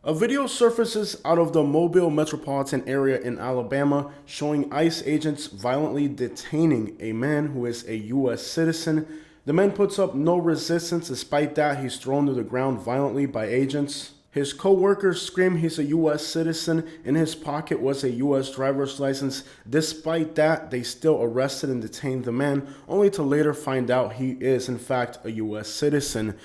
A video surfaces out of the Mobile metropolitan area in Alabama showing ICE agents violently detaining a man who is a U.S. citizen. The man puts up no resistance. Despite that, he's thrown to the ground violently by agents. His co-workers scream he's a U.S. citizen. In his pocket was a U.S. driver's license. Despite that, they still arrested and detained the man, only to later find out he is, in fact, a U.S. citizen.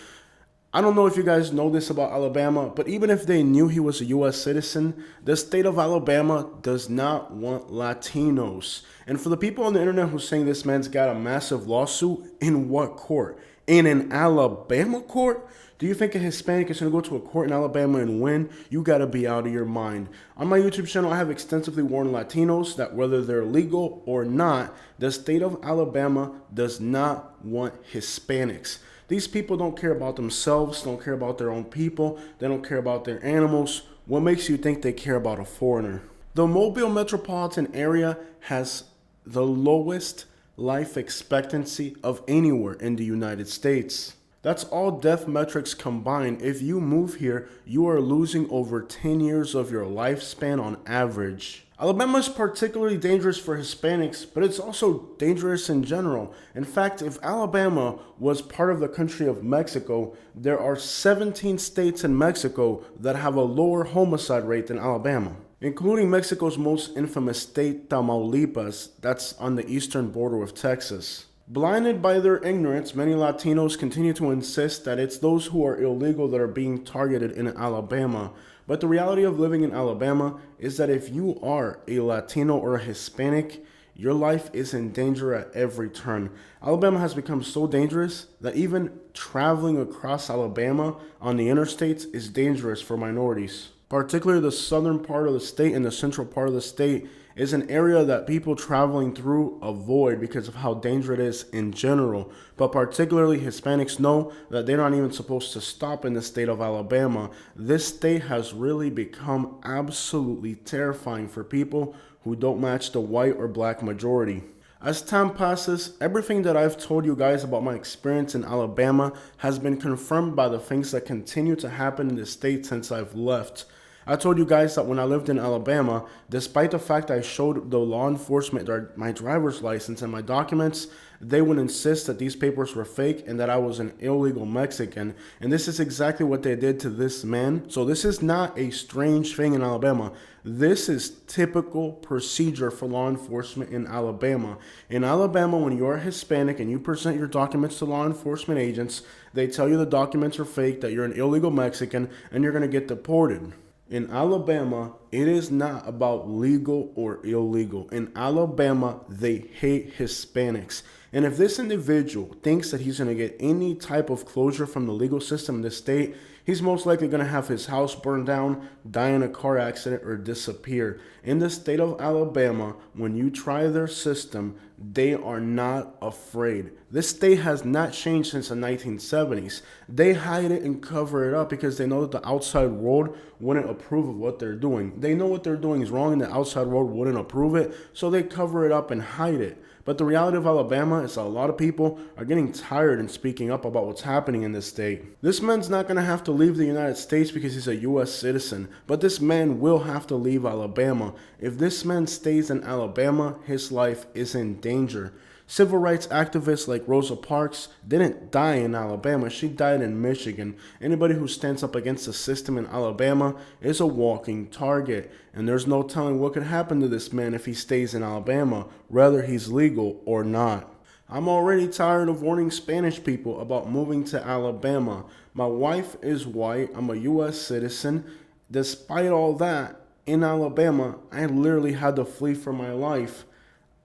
I don't know if you guys know this about Alabama, but even if they knew he was a U.S. citizen, the state of Alabama does not want Latinos. And for the people on the internet who's saying this man's got a massive lawsuit, in what court? In an Alabama court? Do you think a Hispanic is going to go to a court in Alabama and win? You got to be out of your mind. On my YouTube channel, I have extensively warned Latinos that whether they're legal or not, the state of Alabama does not want Hispanics. These people don't care about themselves, don't care about their own people, they don't care about their animals. What makes you think they care about a foreigner? The Mobile metropolitan area has the lowest life expectancy of anywhere in the United States. That's all death metrics combined. If you move here, you are losing over 10 years of your lifespan on average. Alabama is particularly dangerous for Hispanics, but it's also dangerous in general. In fact, if Alabama was part of the country of Mexico, there are 17 states in Mexico that have a lower homicide rate than Alabama, including Mexico's most infamous state, Tamaulipas, that's on the eastern border with Texas. Blinded by their ignorance, many Latinos continue to insist that it's those who are illegal that are being targeted in Alabama. But the reality of living in Alabama is that if you are a Latino or a Hispanic, your life is in danger at every turn. Alabama has become so dangerous that even traveling across Alabama on the interstates is dangerous for minorities. Particularly the southern part of the state and the central part of the state is an area that people traveling through avoid because of how dangerous it is in general. But particularly Hispanics know that they're not even supposed to stop in the state of Alabama. This state has really become absolutely terrifying for people who don't match the white or black majority. As time passes, everything that I've told you guys about my experience in Alabama has been confirmed by the things that continue to happen in the state since I've left. I told you guys that when I lived in Alabama, despite the fact I showed the law enforcement my driver's license and my documents, they would insist that these papers were fake and that I was an illegal Mexican. And this is exactly what they did to this man. So this is not a strange thing in Alabama. This is typical procedure for law enforcement in Alabama. In Alabama, when you're Hispanic and you present your documents to law enforcement agents, they tell you the documents are fake, that you're an illegal Mexican, and you're going to get deported. In Alabama, it is not about legal or illegal. In Alabama, they hate Hispanics. And if this individual thinks that he's going to get any type of closure from the legal system in the state, he's most likely going to have his house burned down, die in a car accident, or disappear. In the state of Alabama, when you try their system, they are not afraid. This state has not changed since the 1970s. They hide it and cover it up because they know that the outside world wouldn't approve of what they're doing. They know what they're doing is wrong and the outside world wouldn't approve it, so they cover it up and hide it. But the reality of Alabama is that a lot of people are getting tired and speaking up about what's happening in this state. This man's not going to have to leave the United States because he's a U.S. citizen, but this man will have to leave Alabama. If this man stays in Alabama, his life is in danger. Civil rights activists like Rosa Parks didn't die in Alabama. She died in Michigan. Anybody who stands up against the system in Alabama is a walking target. And there's no telling what could happen to this man if he stays in Alabama, whether he's legal or not. I'm already tired of warning Spanish people about moving to Alabama. My wife is white. I'm a U.S. citizen. Despite all that, in Alabama, I literally had to flee for my life.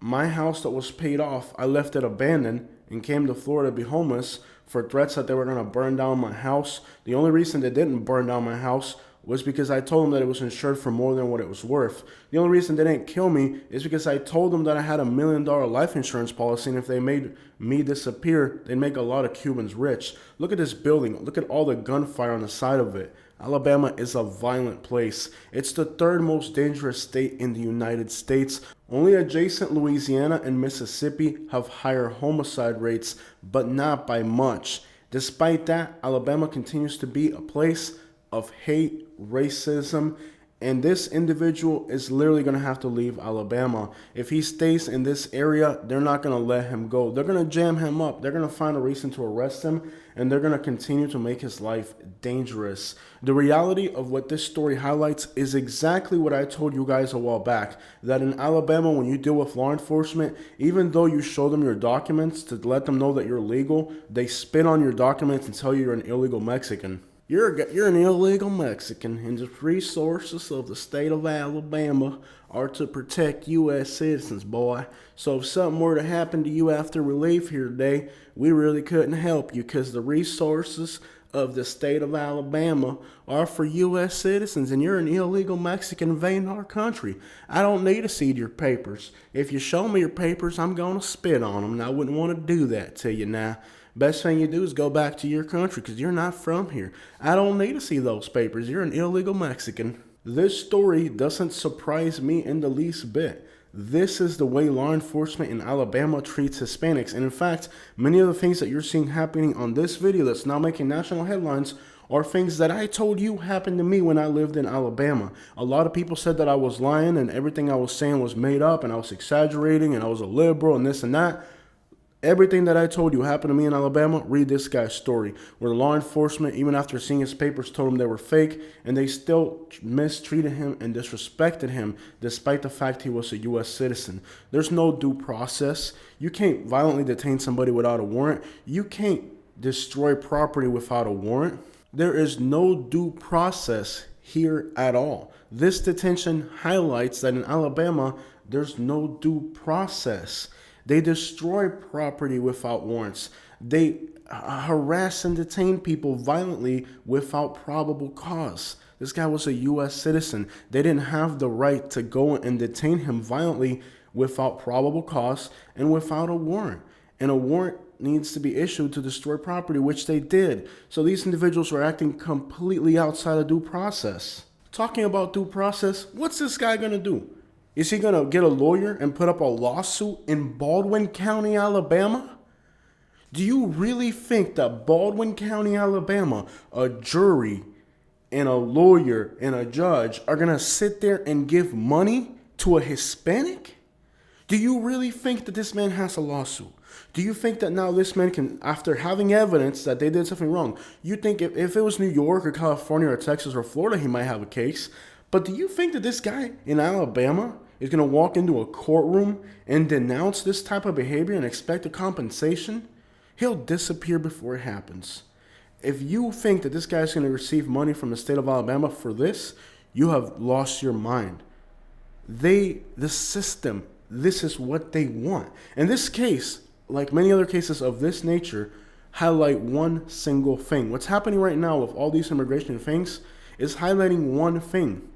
My house that was paid off, I left it abandoned and came to Florida to be homeless for threats that they were going to burn down my house. The only reason they didn't burn down my house was because I told them that it was insured for more than what it was worth. The only reason they didn't kill me is because I told them that I had $1 million life insurance policy, and if they made me disappear, they'd make a lot of Cubans rich. Look at this building. Look at all the gunfire on the side of it. Alabama is a violent place. It's the third most dangerous state in the United States. Only adjacent Louisiana and Mississippi have higher homicide rates, but not by much. Despite that, Alabama continues to be a place of hate, racism, and this individual is literally going to have to leave Alabama. If he stays in this area, they're not going to let him go. They're going to jam him up. They're going to find a reason to arrest him, and they're going to continue to make his life dangerous. The reality of what this story highlights is exactly what I told you guys a while back, that in Alabama, when you deal with law enforcement, even though you show them your documents to let them know that you're legal, they spit on your documents and tell you you're an illegal Mexican. You're an illegal Mexican, and the resources of the state of Alabama are to protect U.S. citizens, boy. So if something were to happen to you after we leave here today, we really couldn't help you because the resources of the state of Alabama are for U.S. citizens, and you're an illegal Mexican invading our country. I don't need to see your papers. If you show me your papers, I'm going to spit on them, and I wouldn't want to do that to you now. Best thing you do is go back to your country because you're not from here. I don't need to see those papers. You're an illegal Mexican. This story doesn't surprise me in the least bit. This is the way law enforcement in Alabama treats Hispanics. And in fact, many of the things that you're seeing happening on this video that's now making national headlines are things that I told you happened to me when I lived in Alabama. A lot of people said that I was lying and everything I was saying was made up and I was exaggerating and I was a liberal and this and that. Everything that I told you happened to me in Alabama. Read this guy's story, where the law enforcement, even after seeing his papers, told him they were fake, and they still mistreated him and disrespected him, despite the fact he was a U.S. citizen. There's no due process. You can't violently detain somebody without a warrant. You can't destroy property without a warrant. There is no due process here at all. This detention highlights that in Alabama, there's no due process. They destroy property without warrants. They harass and detain people violently without probable cause. This guy was a U.S. citizen. They didn't have the right to go and detain him violently without probable cause and without a warrant. And a warrant needs to be issued to destroy property, which they did. So these individuals were acting completely outside of due process. Talking about due process, what's this guy going to do? Is he going to get a lawyer and put up a lawsuit in Baldwin County, Alabama? Do you really think that Baldwin County, Alabama, a jury and a lawyer and a judge are going to sit there and give money to a Hispanic? Do you really think that this man has a lawsuit? Do you think that now this man can, after having evidence that they did something wrong, you think if it was New York or California or Texas or Florida, he might have a case? But do you think that this guy in Alabama is going to walk into a courtroom and denounce this type of behavior and expect a compensation? He'll disappear before it happens. If you think that this guy is going to receive money from the state of Alabama for this, you have lost your mind. The system, this is what they want. And this case, like many other cases of this nature, highlight one single thing. What's happening right now with all these immigration things is highlighting one thing.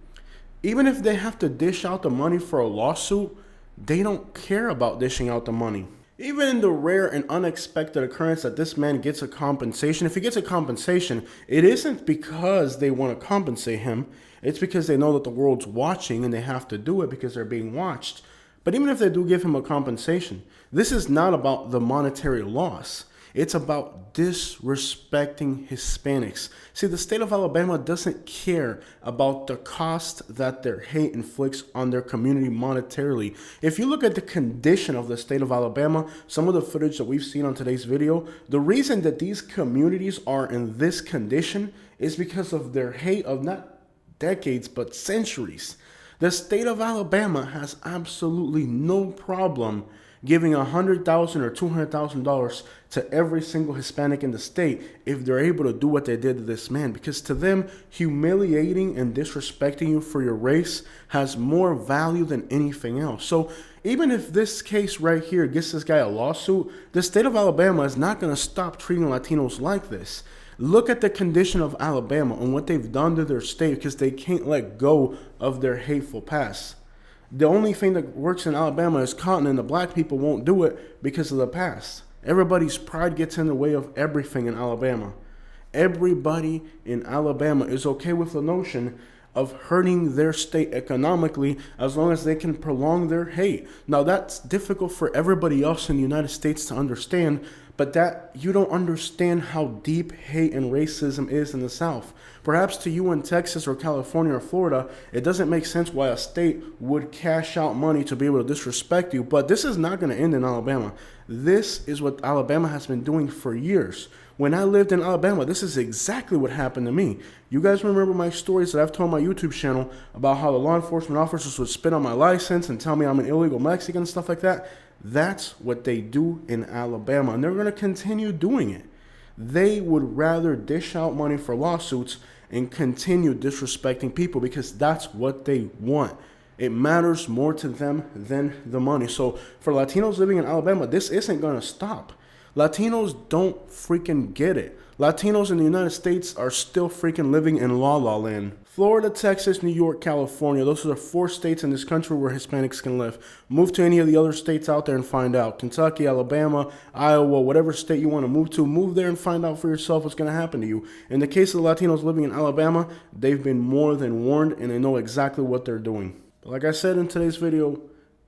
Even if they have to dish out the money for a lawsuit, they don't care about dishing out the money. Even in the rare and unexpected occurrence that this man gets a compensation, if he gets a compensation, it isn't because they want to compensate him. It's because they know that the world's watching and they have to do it because they're being watched. But even if they do give him a compensation, this is not about the monetary loss. It's about disrespecting Hispanics. See, the state of Alabama doesn't care about the cost that their hate inflicts on their community monetarily. If you look at the condition of the state of Alabama, some of the footage that we've seen on today's video, the reason that these communities are in this condition is because of their hate of not decades, but centuries. The state of Alabama has absolutely no problem giving $100,000 or $200,000 to every single Hispanic in the state if they're able to do what they did to this man. Because to them, humiliating and disrespecting you for your race has more value than anything else. So even if this case right here gets this guy a lawsuit, the state of Alabama is not going to stop treating Latinos like this. Look at the condition of Alabama and what they've done to their state because they can't let go of their hateful past. The only thing that works in Alabama is cotton, and the black people won't do it because of the past. Everybody's pride gets in the way of everything in Alabama. Everybody in Alabama is okay with the notion of hurting their state economically as long as they can prolong their hate. Now, that's difficult for everybody else in the United States to understand, but that you don't understand how deep hate and racism is in the South. Perhaps to you in Texas or California or Florida, it doesn't make sense why a state would cash out money to be able to disrespect you, but this is not going to end in Alabama. This is what Alabama has been doing for years. When I lived in Alabama, this is exactly what happened to me. You guys remember my stories that I've told on my YouTube channel about how the law enforcement officers would spit on my license and tell me I'm an illegal Mexican and stuff like that? That's what they do in Alabama, and they're going to continue doing it. They would rather dish out money for lawsuits and continue disrespecting people because that's what they want. It matters more to them than the money. So for Latinos living in Alabama, this isn't going to stop. Latinos don't freaking get it. Latinos in the United States are still freaking living in la la land. Florida, Texas, New York, California. Those are the 4 states in this country where Hispanics can live. Move to any of the other states out there and find out. Kentucky, Alabama, Iowa, whatever state you want to move to, move there and find out for yourself what's going to happen to you. In the case of the Latinos living in Alabama, they've been more than warned and they know exactly what they're doing. But like I said in today's video,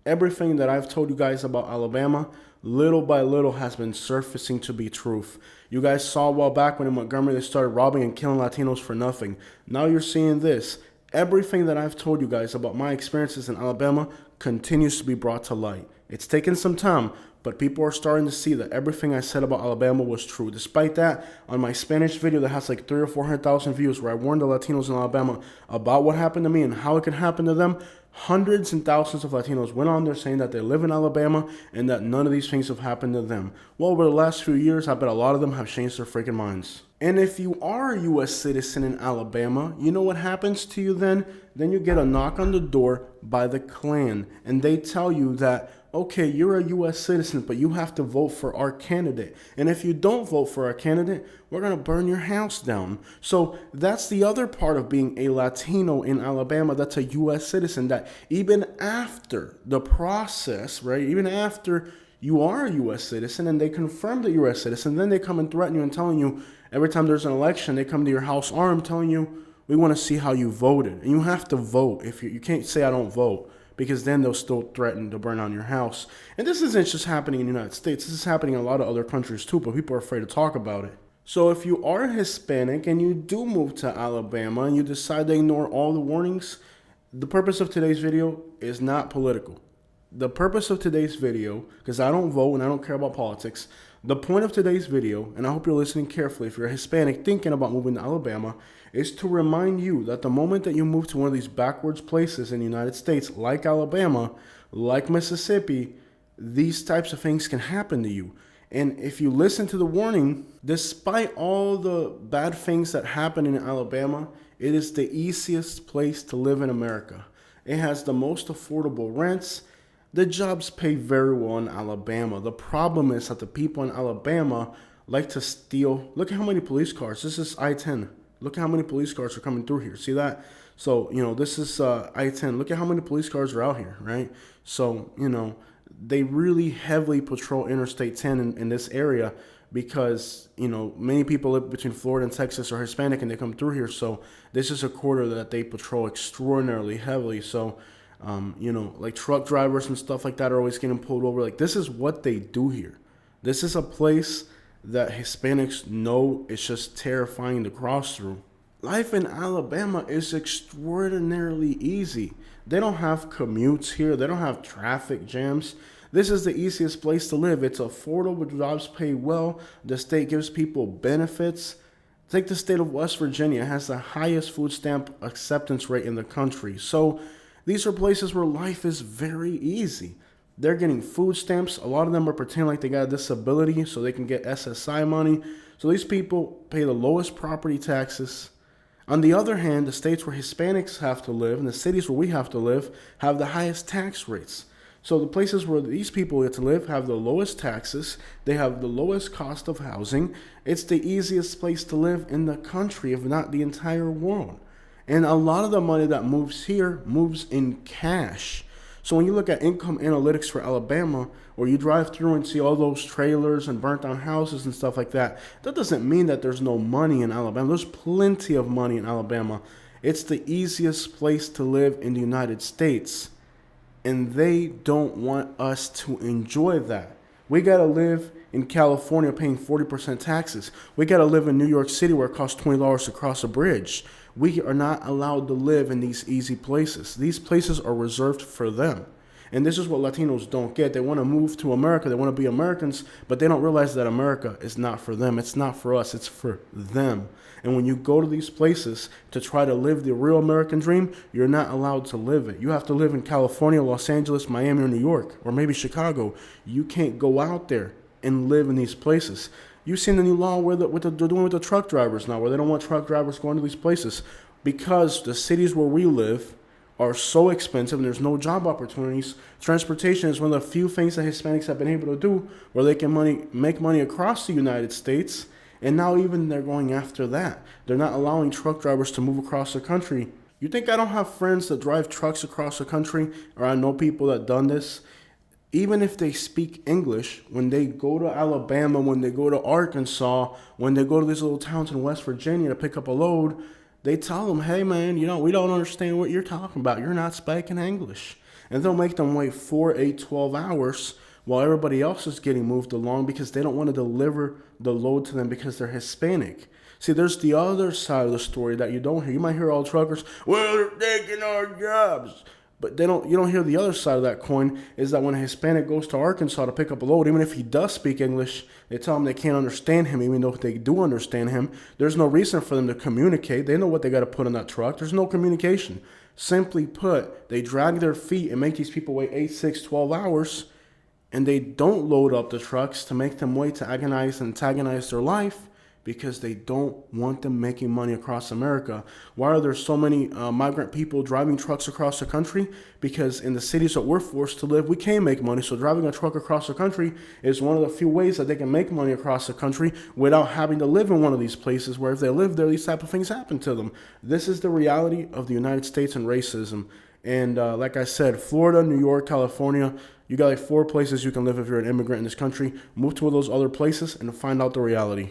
everything that I've told you guys about Alabama, little by little has been surfacing to be truth. You guys saw a while back when in Montgomery they started robbing and killing Latinos for nothing. Now you're seeing this. Everything that I've told you guys about my experiences in Alabama continues to be brought to light. It's taken some time, but people are starting to see that everything I said about Alabama was true. Despite that, on my Spanish video that has like 300,000 or 400,000 views where I warned the Latinos in Alabama about what happened to me and how it could happen to them, hundreds and thousands of Latinos went on there saying that they live in Alabama and that none of these things have happened to them. Well, over the last few years, I bet a lot of them have changed their freaking minds. And if you are a U.S. citizen in Alabama, you know what happens to you then? Then you get a knock on the door by the Klan, and they tell you that, okay, you're a U.S. citizen, but you have to vote for our candidate. And if you don't vote for our candidate, we're going to burn your house down. So that's the other part of being a Latino in Alabama that's a U.S. citizen, that even after the process, right, even after you are a U.S. citizen and they confirm that you're a citizen, then they come and threaten you and telling you every time there's an election, they come to your house armed telling you, we want to see how you voted. And you have to vote. If you can't say I don't vote, because then they'll still threaten to burn down your house. And this isn't just happening in the United States. This is happening in a lot of other countries too, but people are afraid to talk about it. So if you are Hispanic and you do move to Alabama and you decide to ignore all the warnings, the purpose of today's video is not political. The purpose of today's video, because I don't vote and I don't care about politics, the point of today's video, and I hope you're listening carefully if you're a Hispanic thinking about moving to Alabama, is to remind you that the moment that you move to one of these backwards places in the United States, like Alabama, like Mississippi, these types of things can happen to you. And if you listen to the warning, despite all the bad things that happen in Alabama, it is the easiest place to live in America. It has the most affordable rents. The jobs pay very well in Alabama. The problem is that the people in Alabama like to steal. Look at how many police cars. This is I-10. Look at how many police cars are coming through here. See that? So, this is I-10. Look at how many police cars are out here, right? So, they really heavily patrol Interstate 10 in this area because, many people live between Florida and Texas are Hispanic and they come through here. So this is a corridor that they patrol extraordinarily heavily. So, like truck drivers and stuff like that are always getting pulled over. Like, this is what they do here. This is a place that Hispanics know it's just terrifying to cross through. Life in Alabama is extraordinarily easy. They don't have commutes here. They don't have traffic jams. This is the easiest place to live. It's affordable, jobs pay well. The state gives people benefits. Take the state of West Virginia. It has the highest food stamp acceptance rate in the country. So these are places where life is very easy. They're getting food stamps. A lot of them are pretending like they got a disability so they can get SSI money. So these people pay the lowest property taxes. On the other hand, the states where Hispanics have to live and the cities where we have to live have the highest tax rates. So the places where these people get to live have the lowest taxes. They have the lowest cost of housing. It's the easiest place to live in the country, if not the entire world. And a lot of the money that moves here moves in cash. So when you look at income analytics for Alabama, or you drive through and see all those trailers and burnt down houses and stuff like that, that doesn't mean that there's no money in Alabama. There's plenty of money in Alabama. It's the easiest place to live in the United States. And they don't want us to enjoy that. We got to live in California paying 40% taxes. We got to live in New York City where it costs $20 to cross a bridge. We are not allowed to live in these easy places. These places are reserved for them. And this is what Latinos don't get. They want to move to America. They want to be Americans, but they don't realize that America is not for them. It's not for us. It's for them. And when you go to these places to try to live the real American dream, you're not allowed to live it. You have to live in California, Los Angeles, Miami, or New York, or maybe Chicago. You can't go out there and live in these places. You've seen the new law where they're doing with the truck drivers now, where they don't want truck drivers going to these places because the cities where we live are so expensive and there's no job opportunities. Transportation is one of the few things that Hispanics have been able to do where they can make money across the United States. And now even they're going after that. They're not allowing truck drivers to move across the country. You think I don't have friends that drive trucks across the country, or I know people that done this? Even if they speak English, when they go to Alabama, when they go to Arkansas, when they go to these little towns in West Virginia to pick up a load, they tell them, hey man, we don't understand what you're talking about. You're not speaking English. And they'll make them wait 4, 8, 12 hours while everybody else is getting moved along because they don't want to deliver the load to them because they're Hispanic. See, there's the other side of the story that you don't hear. You might hear all truckers, well, they're taking our jobs. But you don't hear the other side of that coin is that when a Hispanic goes to Arkansas to pick up a load, even if he does speak English, they tell him they can't understand him, even though they do understand him. There's no reason for them to communicate. They know what they got to put in that truck. There's no communication. Simply put, they drag their feet and make these people wait 8, 6, 12 hours, and they don't load up the trucks to make them wait to agonize and antagonize their life because they don't want them making money across America. Why are there so many migrant people driving trucks across the country? Because in the cities that we're forced to live, we can't make money. So driving a truck across the country is one of the few ways that they can make money across the country without having to live in one of these places where if they live there, these type of things happen to them. This is the reality of the United States and racism. And like I said, Florida, New York, California, you got like 4 places you can live if you're an immigrant in this country. Move to one of those other places and find out the reality.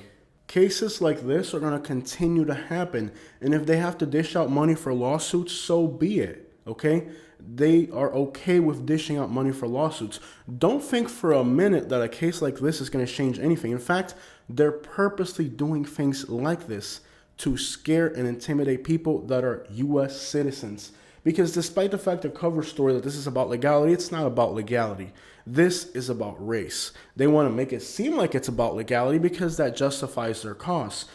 Cases like this are going to continue to happen. And if they have to dish out money for lawsuits, so be it. Okay? They are okay with dishing out money for lawsuits. Don't think for a minute that a case like this is going to change anything. In fact, they're purposely doing things like this to scare and intimidate people that are U.S. citizens. Because despite the fact the cover story that this is about legality, it's not about legality. This is about race. They want to make it seem like it's about legality because that justifies their cause.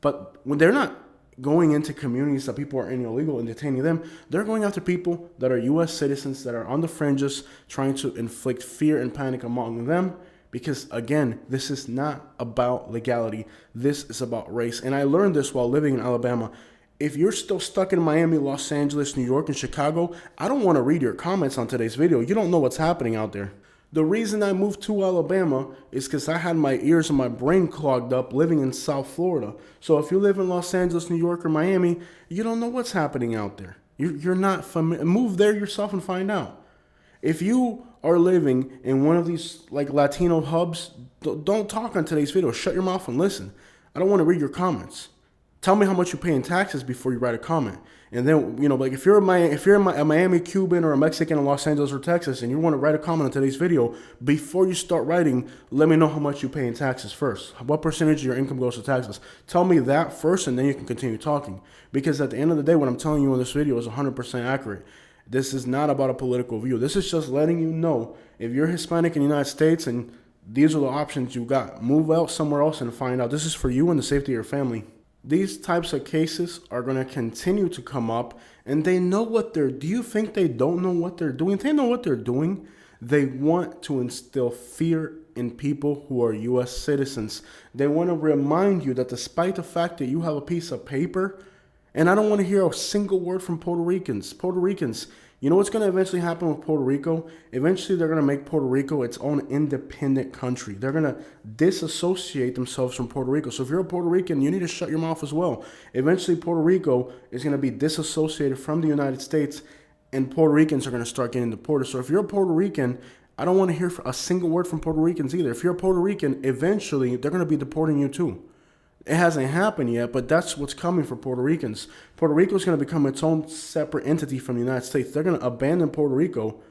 But when they're not going into communities that people are illegal and detaining them, they're going after people that are U.S. citizens that are on the fringes, trying to inflict fear and panic among them. Because again, this is not about legality. This is about race. And I learned this while living in Alabama. If you're still stuck in Miami, Los Angeles, New York, and Chicago, I don't want to read your comments on today's video. You don't know what's happening out there. The reason I moved to Alabama is because I had my ears and my brain clogged up living in South Florida. So if you live in Los Angeles, New York, or Miami, you don't know what's happening out there. You're not familiar. Move there yourself and find out. If you are living in one of these like Latino hubs, don't talk on today's video. Shut your mouth and listen. I don't want to read your comments. Tell me how much you pay in taxes before you write a comment. And then, like if you're a Miami Cuban or a Mexican in Los Angeles or Texas and you want to write a comment on today's video, before you start writing, let me know how much you pay in taxes first. What percentage of your income goes to taxes? Tell me that first and then you can continue talking. Because at the end of the day, what I'm telling you in this video is 100% accurate. This is not about a political view. This is just letting you know if you're Hispanic in the United States and these are the options you got, move out somewhere else and find out. This is for you and the safety of your family. These types of cases are going to continue to come up, and they know what they're... Do you think they don't know what they're doing? They know what they're doing. They want to instill fear in people who are U.S. citizens. They want to remind you that despite the fact that you have a piece of paper, and I don't want to hear a single word from Puerto Ricans. You know what's going to eventually happen with Puerto Rico? Eventually, they're going to make Puerto Rico its own independent country. They're going to disassociate themselves from Puerto Rico. So if you're a Puerto Rican, you need to shut your mouth as well. Eventually, Puerto Rico is going to be disassociated from the United States, and Puerto Ricans are going to start getting deported. So if you're a Puerto Rican, I don't want to hear a single word from Puerto Ricans either. If you're a Puerto Rican, eventually, they're going to be deporting you too. It hasn't happened yet, but that's what's coming for Puerto Ricans. Puerto Rico is going to become its own separate entity from the United States. They're going to abandon Puerto Rico,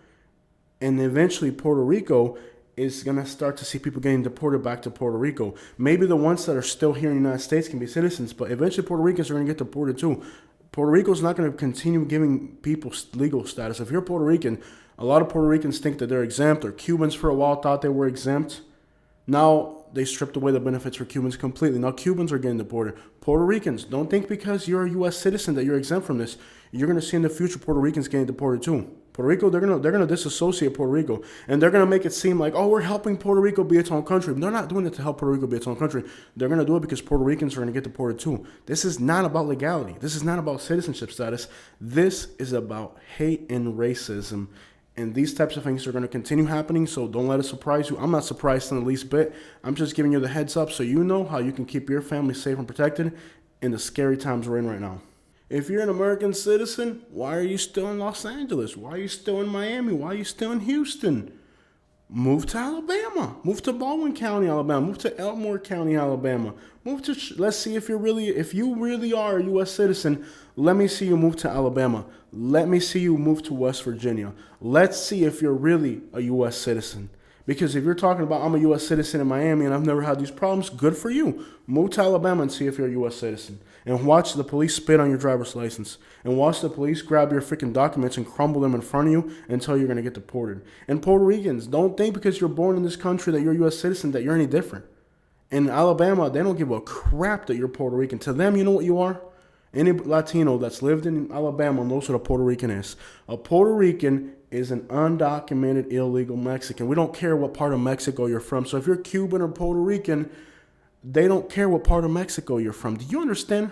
and eventually Puerto Rico is going to start to see people getting deported back to Puerto Rico. Maybe the ones that are still here in the United States can be citizens, but eventually Puerto Ricans are going to get deported too. Puerto Rico's not going to continue giving people legal status. If you're Puerto Rican, a lot of Puerto Ricans think that they're exempt, or Cubans for a while thought they were exempt. Now they stripped away the benefits for Cubans completely. Now Cubans are getting deported. Puerto Ricans, don't think because you're a U.S. citizen that you're exempt from this. You're going to see in the future Puerto Ricans getting deported too. Puerto Rico, they're gonna disassociate Puerto Rico, and they're gonna make it seem like, oh, we're helping Puerto Rico be its own country. But they're not doing it to help Puerto Rico be its own country. They're gonna do it because Puerto Ricans are gonna get deported too. This is not about legality. This is not about citizenship status. This is about hate and racism. And these types of things are going to continue happening, so don't let it surprise you. I'm not surprised in the least bit. I'm just giving you the heads up so you know how you can keep your family safe and protected in the scary times we're in right now. If you're an American citizen, why are you still in Los Angeles? Why are you still in Miami? Why are you still in Houston? Move to Alabama. Move to Baldwin County, Alabama. Move to Elmore County, Alabama. Let's see if you really are a U.S. citizen. Let me see you move to Alabama. Let me see you move to West Virginia. Let's see if you're really a U.S. citizen. Because if you're talking about, I'm a U.S. citizen in Miami and I've never had these problems, good for you. Move to Alabama and see if you're a U.S. citizen. And watch the police spit on your driver's license. And watch the police grab your freaking documents and crumble them in front of you until you're going to get deported. And Puerto Ricans, don't think because you're born in this country that you're a U.S. citizen that you're any different. In Alabama, they don't give a crap that you're Puerto Rican. To them, you know what you are? Any Latino that's lived in Alabama knows what a Puerto Rican is. A Puerto Rican is an undocumented illegal Mexican. We don't care what part of Mexico you're from. So if you're Cuban or Puerto Rican, they don't care what part of Mexico you're from. Do you understand?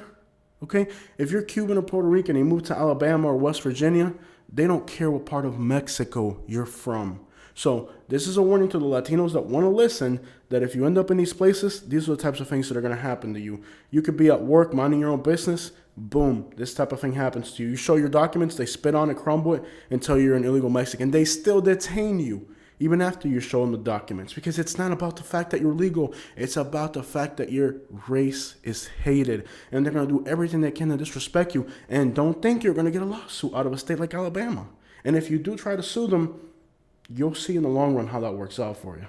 Okay? If you're Cuban or Puerto Rican and you move to Alabama or West Virginia, they don't care what part of Mexico you're from. So this is a warning to the Latinos that want to listen, that if you end up in these places, these are the types of things that are going to happen to you. You could be at work minding your own business. Boom, this type of thing happens to you. You show your documents, they spit on it, crumble it, until you're an illegal Mexican. They still detain you, even after you show them the documents, because it's not about the fact that you're legal. It's about the fact that your race is hated, and they're going to do everything they can to disrespect you. And don't think you're going to get a lawsuit out of a state like Alabama. And if you do try to sue them, you'll see in the long run how that works out for you.